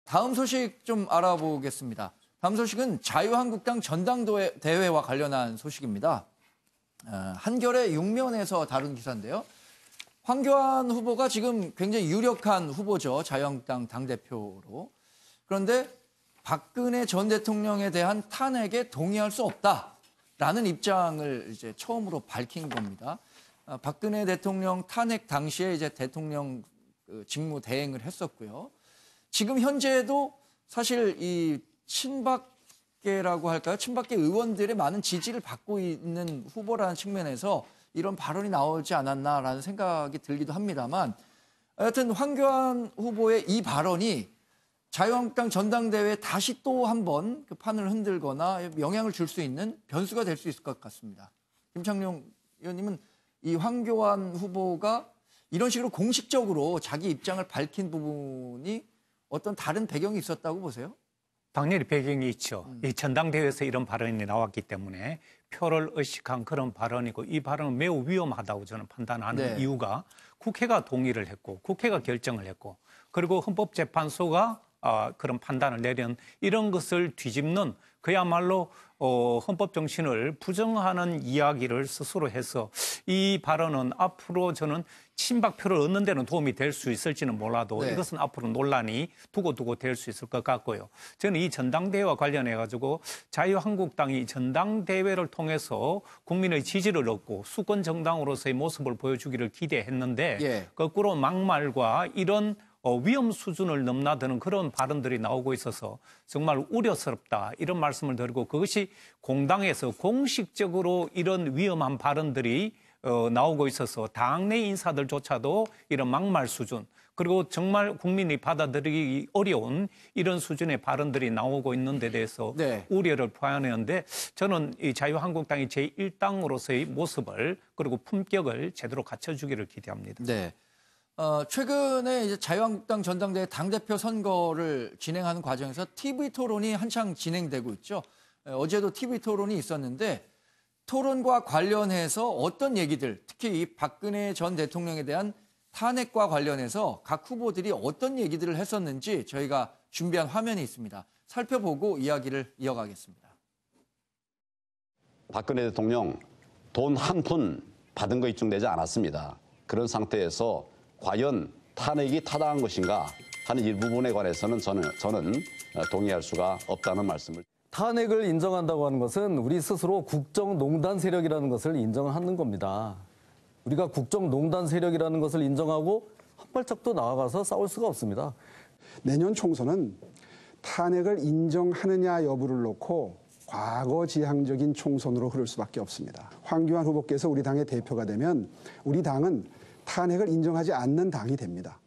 다음 소식 좀 알아보겠습니다. 다음 소식은 자유한국당 전당대회와 관련한 소식입니다. 한겨레 6면에서 다룬 기사인데요. 황교안 후보가 지금 굉장히 유력한 후보죠. 자유한국당 당대표로. 그런데 박근혜 전 대통령에 대한 탄핵에 동의할 수 없다라는 입장을 이제 처음으로 밝힌 겁니다. 박근혜 대통령 탄핵 당시에 이제 대통령 직무 대행을 했었고요. 지금 현재도 사실 이 친박계라고 할까요? 친박계 의원들의 많은 지지를 받고 있는 후보라는 측면에서 이런 발언이 나오지 않았나라는 생각이 들기도 합니다만 하여튼 황교안 후보의 이 발언이 자유한국당 전당대회에 다시 또 한 번 그 판을 흔들거나 영향을 줄 수 있는 변수가 될 수 있을 것 같습니다. 김창룡 의원님은 이 황교안 후보가 이런 식으로 공식적으로 자기 입장을 밝힌 부분이 어떤 다른 배경이 있었다고 보세요? 당연히 배경이 있죠. 이 전당대회에서 이런 발언이 나왔기 때문에 표를 의식한 그런 발언이고 이 발언은 매우 위험하다고 저는 판단하는 이유가 국회가 동의를 했고 국회가 결정을 했고 그리고 헌법재판소가 그런 판단을 내린 이런 것을 뒤집는 그야말로 헌법 정신을 부정하는 이야기를 스스로 해서 이 발언은 앞으로 저는 친박표를 얻는 데는 도움이 될 수 있을지는 몰라도 이것은 앞으로 논란이 두고두고 될 수 있을 것 같고요. 저는 이 전당대회와 관련해 가지고 자유한국당이 전당대회를 통해서 국민의 지지를 얻고 수권 정당으로서의 모습을 보여주기를 기대했는데 거꾸로 막말과 이런 위험 수준을 넘나드는 그런 발언들이 나오고 있어서 정말 우려스럽다 이런 말씀을 드리고 그것이 공당에서 공식적으로 이런 위험한 발언들이 나오고 있어서 당내 인사들조차도 이런 막말 수준 그리고 정말 국민이 받아들이기 어려운 이런 수준의 발언들이 나오고 있는 데 대해서 우려를 표현했는데 저는 이 자유한국당이 제1당으로서의 모습을 그리고 품격을 제대로 갖춰주기를 기대합니다. 네. 최근에 이제 자유한국당 전당대회 당대표 선거를 진행하는 과정에서 TV 토론이 한창 진행되고 있죠. 어제도 TV 토론이 있었는데 토론과 관련해서 어떤 얘기들, 특히 이 박근혜 전 대통령에 대한 탄핵과 관련해서 각 후보들이 어떤 얘기들을 했었는지 저희가 준비한 화면이 있습니다. 살펴보고 이야기를 이어가겠습니다. 박근혜 대통령 돈 한 푼 받은 거 입증되지 않았습니다. 그런 상태에서 과연 탄핵이 타당한 것인가 하는 일부분에 관해서는 저는 동의할 수가 없다는 말씀을. 탄핵을 인정한다고 하는 것은 우리 스스로 국정농단 세력이라는 것을 인정하는 겁니다. 우리가 국정농단 세력이라는 것을 인정하고 한 발짝도 나아가서 싸울 수가 없습니다. 내년 총선은 탄핵을 인정하느냐 여부를 놓고 과거지향적인 총선으로 흐를 수밖에 없습니다. 황교안 후보께서 우리 당의 대표가 되면 우리 당은 탄핵을 인정하지 않는 당이 됩니다.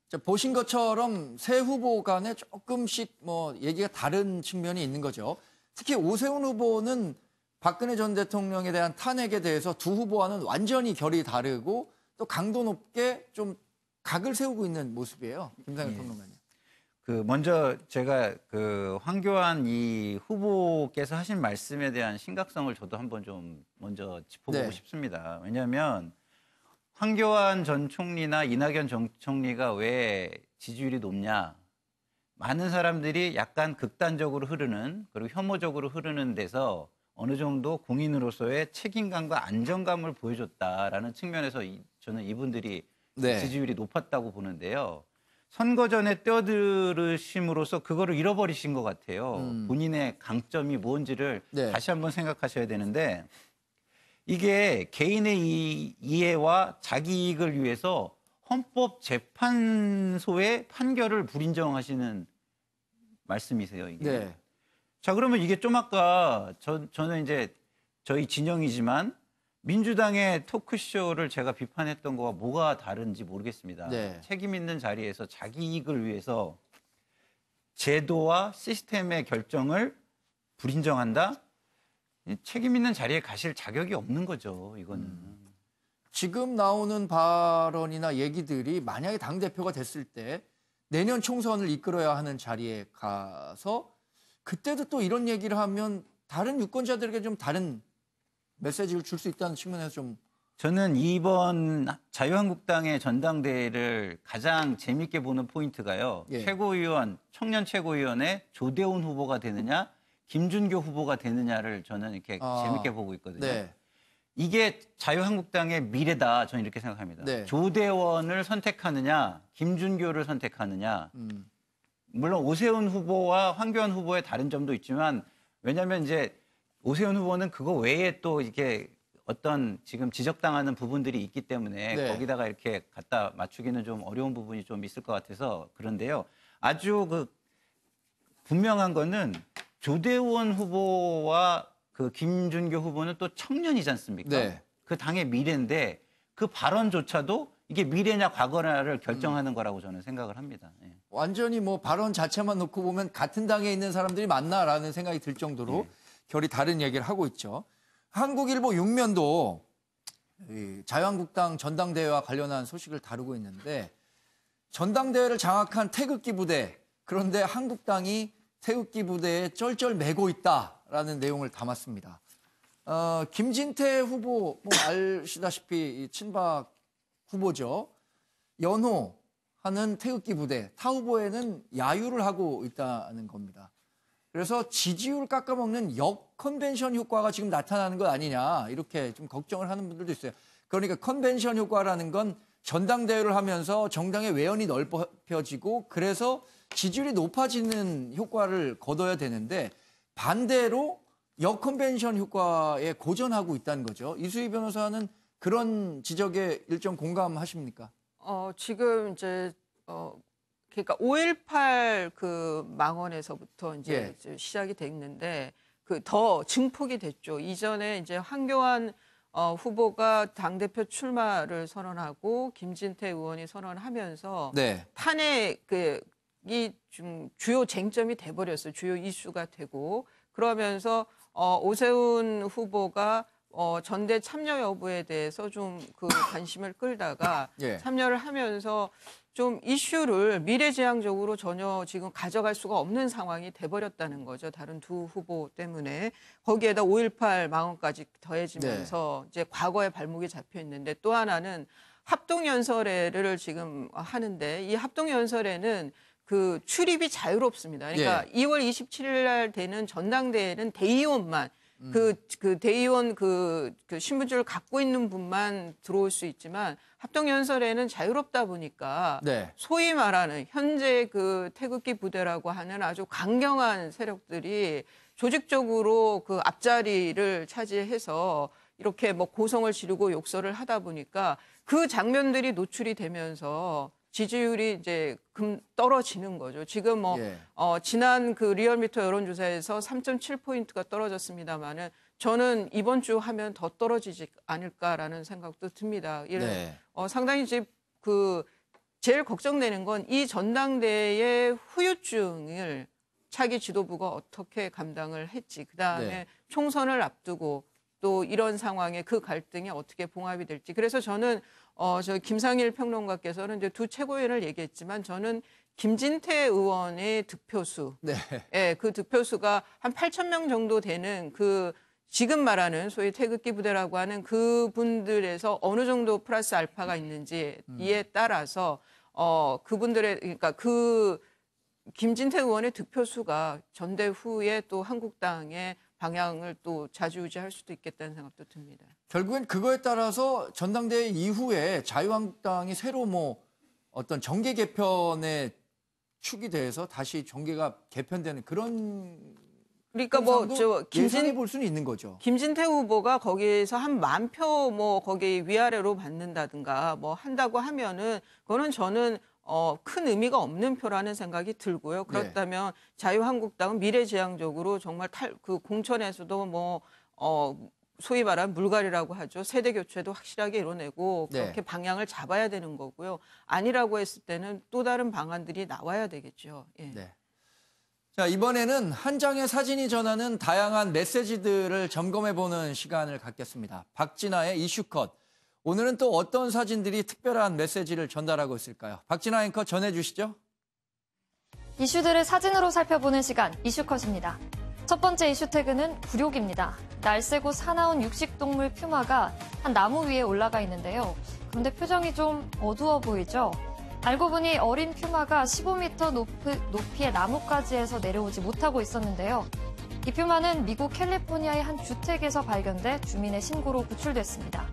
자, 보신 것처럼 세 후보 간에 조금씩 얘기가 다른 측면이 있는 거죠. 특히 오세훈 후보는 박근혜 전 대통령에 대한 탄핵에 대해서 두 후보와는 완전히 결이 다르고 또 강도 높게 좀 각을 세우고 있는 모습이에요. 김상현 평론가님. 먼저 제가 황교안 이 후보께서 하신 말씀에 대한 심각성을 저도 한번 좀 먼저 짚어보고 싶습니다. 왜냐하면 황교안 전 총리나 이낙연 전 총리가 왜 지지율이 높냐? 많은 사람들이 약간 극단적으로 흐르는 그리고 혐오적으로 흐르는 데서 어느 정도 공인으로서의 책임감과 안정감을 보여줬다라는 측면에서 저는 이분들이 지지율이 높았다고 보는데요. 선거 전에 뛰어들으심으로써 그거를 잃어버리신 것 같아요. 본인의 강점이 뭔지를 다시 한번 생각하셔야 되는데 이게 개인의 이해와 자기 이익을 위해서 헌법재판소의 판결을 불인정하시는 말씀이세요, 이게. 자, 그러면 이게 좀 아까 저는 이제 저희 진영이지만 민주당의 토크쇼를 제가 비판했던 거와 뭐가 다른지 모르겠습니다. 책임 있는 자리에서 자기 이익을 위해서 제도와 시스템의 결정을 불인정한다? 책임 있는 자리에 가실 자격이 없는 거죠, 이거는. 지금 나오는 발언이나 얘기들이 만약에 당대표가 됐을 때 내년 총선을 이끌어야 하는 자리에 가서 그때도 또 이런 얘기를 하면 다른 유권자들에게 좀 다른 메시지를 줄 수 있다는 측면에서 좀 저는 이번 자유한국당의 전당대회를 가장 재밌게 보는 포인트가요. 예. 최고위원, 청년 최고위원의 조대훈 후보가 되느냐, 김준교 후보가 되느냐를 저는 이렇게 재밌게 보고 있거든요. 네. 이게 자유한국당의 미래다, 저는 이렇게 생각합니다. 네. 조대원을 선택하느냐, 김준교를 선택하느냐. 물론 오세훈 후보와 황교안 후보의 다른 점도 있지만, 왜냐하면 이제 오세훈 후보는 그거 외에 또 이게 어떤 지금 지적당하는 부분들이 있기 때문에 네. 거기다가 이렇게 갖다 맞추기는 좀 어려운 부분이 좀 있을 것 같아서 그런데요. 아주 분명한 거는 조대원 후보와 그 김준교 후보는 또 청년이지 않습니까? 네. 그 당의 미래인데 그 발언조차도 이게 미래냐 과거냐를 결정하는 거라고 저는 생각을 합니다. 예. 완전히 뭐 발언 자체만 놓고 보면 같은 당에 있는 사람들이 맞나라는 생각이 들 정도로 결이 다른 얘기를 하고 있죠. 한국일보 6면도 자유한국당 전당대회와 관련한 소식을 다루고 있는데 전당대회를 장악한 태극기 부대, 그런데 한국당이 태극기 부대에 쩔쩔매고 있다라는 내용을 담았습니다. 김진태 후보 뭐 아시다시피 친박 후보죠. 연호하는 태극기 부대, 타 후보에는 야유를 하고 있다는 겁니다. 그래서 지지율 깎아먹는 역컨벤션 효과가 지금 나타나는 것 아니냐 이렇게 좀 걱정을 하는 분들도 있어요. 그러니까 컨벤션 효과라는 건 전당대회를 하면서 정당의 외연이 넓혀지고 그래서 지지율이 높아지는 효과를 거둬야 되는데 반대로 역컨벤션 효과에 고전하고 있다는 거죠. 이수희 변호사는 그런 지적에 일정 공감하십니까? 지금 이제 그러니까 5.18 그 망언에서부터 이제 시작이 됐는데 더 증폭이 됐죠. 이전에 이제 황교안 후보가 당대표 출마를 선언하고 김진태 의원이 선언하면서 네. 탄핵이 좀 주요 쟁점이 돼버렸어요. 주요 이슈가 되고 그러면서 오세훈 후보가 전대 참여 여부에 대해서 좀 관심을 끌다가 예. 참여를 하면서 좀 이슈를 미래지향적으로 전혀 지금 가져갈 수가 없는 상황이 돼버렸다는 거죠. 다른 두 후보 때문에. 거기에다 5.18 망언까지 더해지면서 이제 과거에 발목이 잡혀 있는데 또 하나는 합동연설회를 지금 하는데 이 합동연설회는 그 출입이 자유롭습니다. 그러니까 2월 27일 날 되는 전당대회는 대의원만 그 대의원 그 신분증을 갖고 있는 분만 들어올 수 있지만 합동연설에는 자유롭다 보니까 네. 소위 말하는 현재 그 태극기 부대라고 하는 아주 강경한 세력들이 조직적으로 그 앞자리를 차지해서 이렇게 뭐 고성을 지르고 욕설을 하다 보니까 그 장면들이 노출이 되면서 지지율이 이제 떨어지는 거죠. 지금 지난 그 리얼미터 여론조사에서 3.7포인트가 떨어졌습니다만은 저는 이번 주 하면 더 떨어지지 않을까라는 생각도 듭니다. 네. 상당히 이제 제일 걱정되는 건 이 전당대회의 후유증을 차기 지도부가 어떻게 감당을 했지. 그다음에 총선을 앞두고 또 이런 상황에 그 갈등이 어떻게 봉합이 될지. 그래서 저는 저 김상일 평론가께서는 이제 두 최고위원을 얘기했지만 저는 김진태 의원의 득표수, 그 득표수가 한 8,000명 정도 되는 지금 말하는 소위 태극기 부대라고 하는 그분들에서 어느 정도 플러스 알파가 있는지 이에 따라서 그분들의 그러니까 김진태 의원의 득표수가 전대 후에 또 한국당의 방향을 또 좌지우지할 수도 있겠다는 생각도 듭니다. 결국엔 그거에 따라서 전당대회 이후에 자유한국당이 새로 어떤 정계 개편의 축이 돼서 다시 정계가 개편되는 그런 그러니까 예상해 볼 수는 있는 거죠. 김진태 후보가 거기에서 한 10,000표 거기 위아래로 받는다든가 한다고 하면은 그거는 저는 큰 의미가 없는 표라는 생각이 들고요. 그렇다면 자유한국당은 미래지향적으로 정말 공천에서도 소위 말하는 물갈이라고 하죠. 세대 교체도 확실하게 이뤄내고 그렇게 방향을 잡아야 되는 거고요. 아니라고 했을 때는 또 다른 방안들이 나와야 되겠죠. 네. 자, 이번에는 한 장의 사진이 전하는 다양한 메시지들을 점검해보는 시간을 갖겠습니다. 박진아의 이슈컷. 오늘은 또 어떤 사진들이 특별한 메시지를 전달하고 있을까요? 박진아 앵커 전해주시죠. 이슈들을 사진으로 살펴보는 시간, 이슈컷입니다. 첫 번째 이슈 태그는 굴욕입니다. 날쌔고 사나운 육식동물 퓨마가 한 나무 위에 올라가 있는데요. 그런데 표정이 좀 어두워 보이죠? 알고 보니 어린 퓨마가 15m 높이의 나뭇가지에서 내려오지 못하고 있었는데요. 이 퓨마는 미국 캘리포니아의 한 주택에서 발견돼 주민의 신고로 구출됐습니다.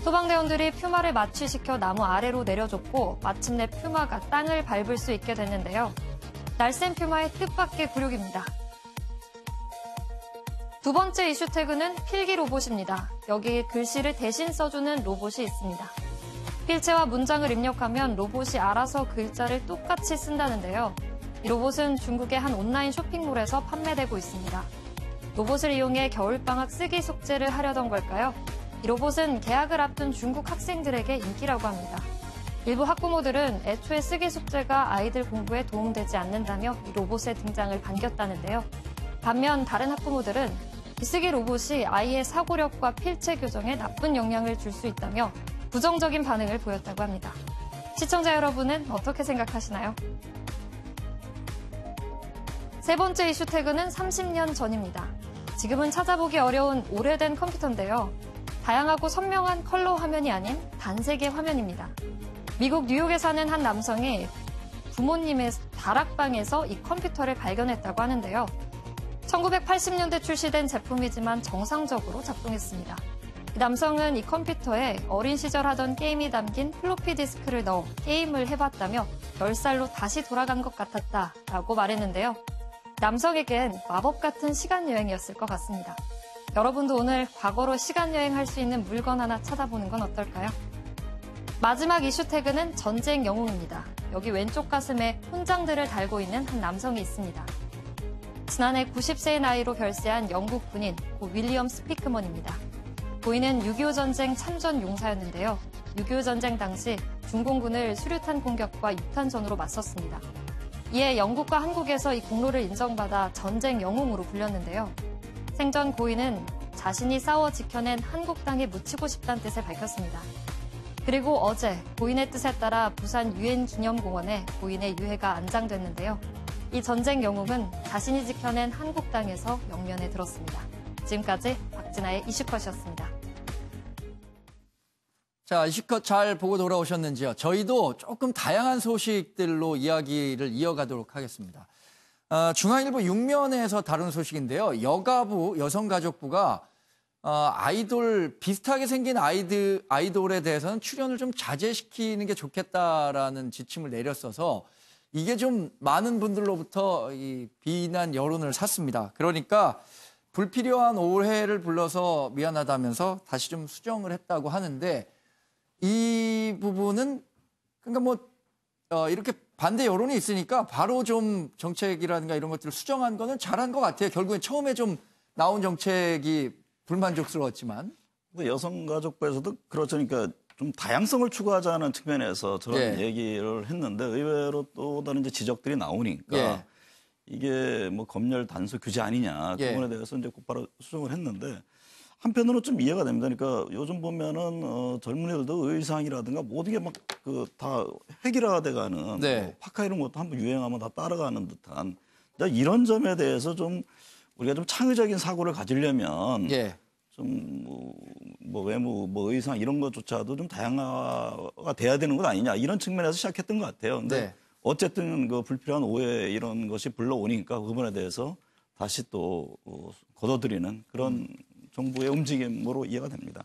소방대원들이 퓨마를 마취시켜 나무 아래로 내려줬고 마침내 퓨마가 땅을 밟을 수 있게 됐는데요. 날쌘 퓨마의 뜻밖의 굴욕입니다. 두 번째 이슈 태그는 필기 로봇입니다. 여기 글씨를 대신 써주는 로봇이 있습니다. 필체와 문장을 입력하면 로봇이 알아서 글자를 똑같이 쓴다는데요. 이 로봇은 중국의 한 온라인 쇼핑몰에서 판매되고 있습니다. 로봇을 이용해 겨울방학 쓰기 숙제를 하려던 걸까요? 이 로봇은 개학을 앞둔 중국 학생들에게 인기라고 합니다. 일부 학부모들은 애초에 쓰기 숙제가 아이들 공부에 도움되지 않는다며 이 로봇의 등장을 반겼다는데요. 반면 다른 학부모들은 이 쓰기 로봇이 아이의 사고력과 필체 교정에 나쁜 영향을 줄 수 있다며 부정적인 반응을 보였다고 합니다. 시청자 여러분은 어떻게 생각하시나요? 세 번째 이슈 태그는 30년 전입니다. 지금은 찾아보기 어려운 오래된 컴퓨터인데요. 다양하고 선명한 컬러 화면이 아닌 단색의 화면입니다. 미국 뉴욕에 사는 한 남성이 부모님의 다락방에서 이 컴퓨터를 발견했다고 하는데요. 1980년대 출시된 제품이지만 정상적으로 작동했습니다. 이 남성은 이 컴퓨터에 어린 시절 하던 게임이 담긴 플로피 디스크를 넣어 게임을 해봤다며 10살로 다시 돌아간 것 같았다라고 말했는데요. 남성에겐 마법 같은 시간 여행이었을 것 같습니다. 여러분도 오늘 과거로 시간 여행할 수 있는 물건 하나 찾아보는 건 어떨까요? 마지막 이슈 태그는 전쟁 영웅입니다. 여기 왼쪽 가슴에 훈장들을 달고 있는 한 남성이 있습니다. 지난해 90세의 나이로 별세한 영국 군인 고 윌리엄 스피크먼입니다. 고인은 6.25 전쟁 참전 용사였는데요. 6.25 전쟁 당시 중공군을 수류탄 공격과 육탄전으로 맞섰습니다. 이에 영국과 한국에서 이 공로를 인정받아 전쟁 영웅으로 불렸는데요. 생전 고인은 자신이 싸워 지켜낸 한국 땅에 묻히고 싶다는 뜻을 밝혔습니다. 그리고 어제 고인의 뜻에 따라 부산 유엔기념공원에 고인의 유해가 안장됐는데요. 이 전쟁 영웅은 자신이 지켜낸 한국 땅에서 영면에 들었습니다. 지금까지 박진아의 이슈컷이었습니다. 자, 이슈컷 잘 보고 돌아오셨는지요? 저희도 조금 다양한 소식들로 이야기를 이어가도록 하겠습니다. 중앙일보 6면에서 다룬 소식인데요. 여가부, 여성가족부가 아이돌, 비슷하게 생긴 아이돌에 대해서는 출연을 좀 자제시키는 게 좋겠다라는 지침을 내렸어서 이게 좀 많은 분들로부터 이 비난 여론을 샀습니다. 그러니까 불필요한 오해를 불러서 미안하다면서 다시 좀 수정을 했다고 하는데 이 부분은 그러니까 뭐 이렇게 반대 여론이 있으니까 바로 좀 정책이라든가 이런 것들을 수정한 거는 잘한 것 같아요. 결국엔 처음에 좀 나온 정책이 불만족스러웠지만. 여성가족부에서도 그렇죠. 그러니까 좀 다양성을 추구하자는 측면에서 저런 얘기를 했는데 의외로 또 다른 이제 지적들이 나오니까 이게 뭐 검열 단서 규제 아니냐 그 부분에 대해서 이제 곧바로 수정을 했는데 한편으로는 좀 이해가 됩니다. 그러니까 요즘 보면은 젊은이들도 의상이라든가 모든 게 막 그 다 획일화돼가는 뭐 파카 이런 것도 한번 유행하면 다 따라가는 듯한 이런 점에 대해서 좀 우리가 좀 창의적인 사고를 가지려면 좀 뭐 외모, 뭐 의상 이런 것조차도 좀 다양화가 돼야 되는 것 아니냐 이런 측면에서 시작했던 것 같아요. 근데 어쨌든 그 불필요한 오해 이런 것이 불러오니까 그 부분에 대해서 다시 또 걷어들이는 그런 정부의 움직임으로 이해가 됩니다.